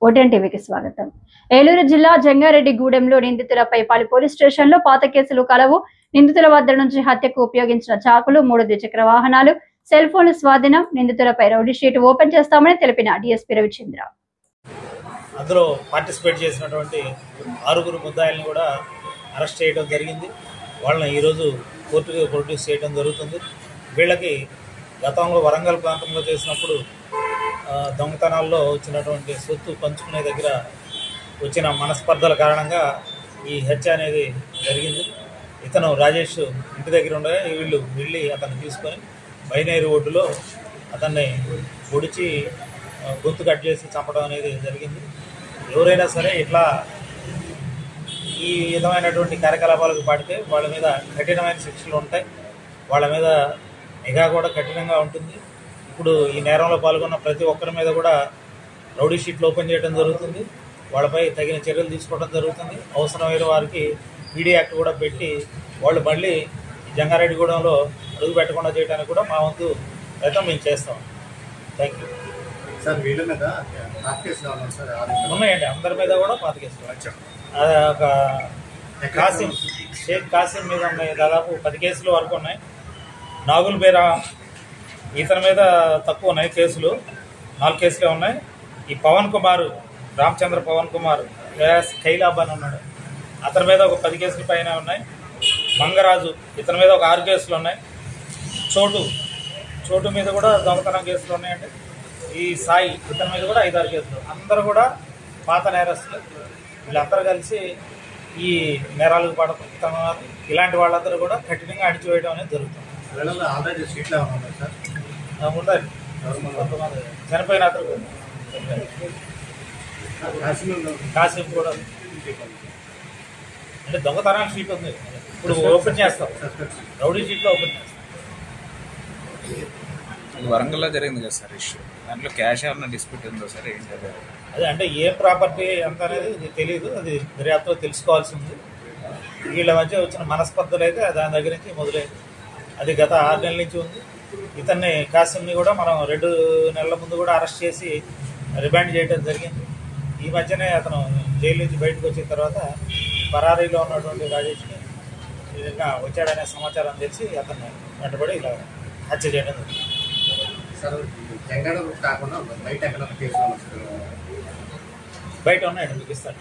OTN టీవీకి స్వాగతం. ఏలూరు జిల్లా జంగారెడ్డిగూడెంలో నిందితులపై పలు పోలీస్ స్టేషన్లో పాత కేసులు కలవు. నిందితుల వద్ద నుంచి హత్యకు ఉపయోగించిన చాకులు, 3 ద్విచక్ర వాహనాలు, సెల్ ఫోన్లు స్వాధీనం. నిందితులపై రౌడీ షీట్ ఓపెన్ చేస్తామని తెలిపిన డీఎస్పీ రవిచంద్ర. అందులో పార్టిసిపేట్ చేసినటువంటి 6 ముద్దాయిల్ని కూడా అరెస్ట్ చేయడం జరిగింది. వాళ్ళని ఈరోజు కోర్టుకి ప్రొడ్యూస్ చేయడం జరుగుతుంది. వీళ్ళకి గతంలో వరంగల్ ప్రాంతంలో చేసినప్పుడు దొంగతనాల్లో వచ్చినటువంటి సొత్తు పంచుకునే దగ్గర వచ్చిన మనస్పర్ధల కారణంగా ఈ హత్య అనేది జరిగింది. ఇతను రాజేష్ ఇంటి దగ్గర ఉండగా వీళ్ళు వెళ్ళి అతన్ని తీసుకొని బైనేరు ఒడ్డులో అతన్ని పొడిచి గొంతు కట్ చేసి చంపడం అనేది జరిగింది. ఎవరైనా సరే ఇట్లా ఈ విధమైనటువంటి కార్యకలాపాలకు పాడితే వాళ్ళ మీద కఠినమైన శిక్షలు ఉంటాయి. వాళ్ళ మీద నిఘా కూడా కఠినంగా ఉంటుంది. ఇప్పుడు ఈ నేరంలో పాల్గొన్న ప్రతి ఒక్కరి మీద కూడా రౌడీ షీట్లు ఓపెన్ చేయడం జరుగుతుంది. వాళ్ళపై తగిన చర్యలు తీసుకోవడం జరుగుతుంది. అవసరమైన వారికి పీడీ యాక్ట్ కూడా పెట్టి వాళ్ళు మళ్ళీ జంగారెడ్డిగూడెంలో అడుగు పెట్టకుండా చేయడానికి కూడా మా వంతు ప్రయత్నం మేము చేస్తాం. Thank you sir. వీళ్ళ మీద ఉన్నాయండి, అందరి మీద కూడా పాత కేసులు. ఒక షేక్ కాసిం మీద ఉన్నాయి, దాదాపు 10 కేసుల వరకు ఉన్నాయి. నాగుల్ బేరా ఇతని మీద తక్కువ ఉన్నాయి కేసులు, 4 కేసులే ఉన్నాయి. ఈ పవన్ కుమార్, రామచంద్ర పవన్ కుమార్ కైలాబ్ అని ఉన్నాడు, అతని మీద ఒక 10 కేసుల పైన ఉన్నాయి. మంగరాజు ఇతని మీద ఒక 6 కేసులు ఉన్నాయి. చోటు మీద కూడా దొంగతనం కేసులు ఉన్నాయండి. ఈ సాయి ఇతని మీద కూడా 5-6 కేసులు. అందరూ కూడా పాత నేరస్తులు. వీళ్ళందరూ కలిసి ఈ నేరాలకు పడుతున్నారు. ఇలాంటి వాళ్ళందరూ కూడా కఠినంగా అణిచివేయడం అనేది జరుగుతుంది. ఆల్రెడీ సీట్లు ఉన్నాయి సార్, ఉండాలి. కొంతమంది చనిపోయిన అతను కాసిం కూడా అంటే దొంగతనాల షీట్ ఉంది. ఇప్పుడు ఓపెన్ చేస్తాం, రౌడీ షీట్లో ఓపెన్ చేస్తాం. వరంగల్లో జరిగింది కదా సార్ ఇష్యూ, దాంట్లో క్యాష్ ఏమన్నా డిస్ప్యూట్ ఉందో సార్? ఏం జరిగింది అదే అంటే ఏ ప్రాపర్టీ అంత అనేది తెలియదు, అది దర్యాప్తులో తెలుసుకోవాల్సి ఉంది. వీళ్ళ మధ్య వచ్చిన మనస్పర్ధలు అయితే దాని దగ్గర నుంచి మొదలైంది. అది గత 6 నెలల నుంచి ఉంది. ఇతన్ని కాసిమ్ని కూడా మనం 2 నెలల ముందు కూడా అరెస్ట్ చేసి రిమాండ్ చేయడం జరిగింది. ఈ మధ్యనే అతను జైలు నుంచి బయటకు వచ్చిన తర్వాత పరారీలో ఉన్నటువంటి రాజేష్ని విధంగా వచ్చాడనే సమాచారం తెలిసి అతన్ని వెంటబడి ఇలా హత్య చేయడం జరిగింది. బయట ఉన్నాయండి, మీకు ఇస్తాను.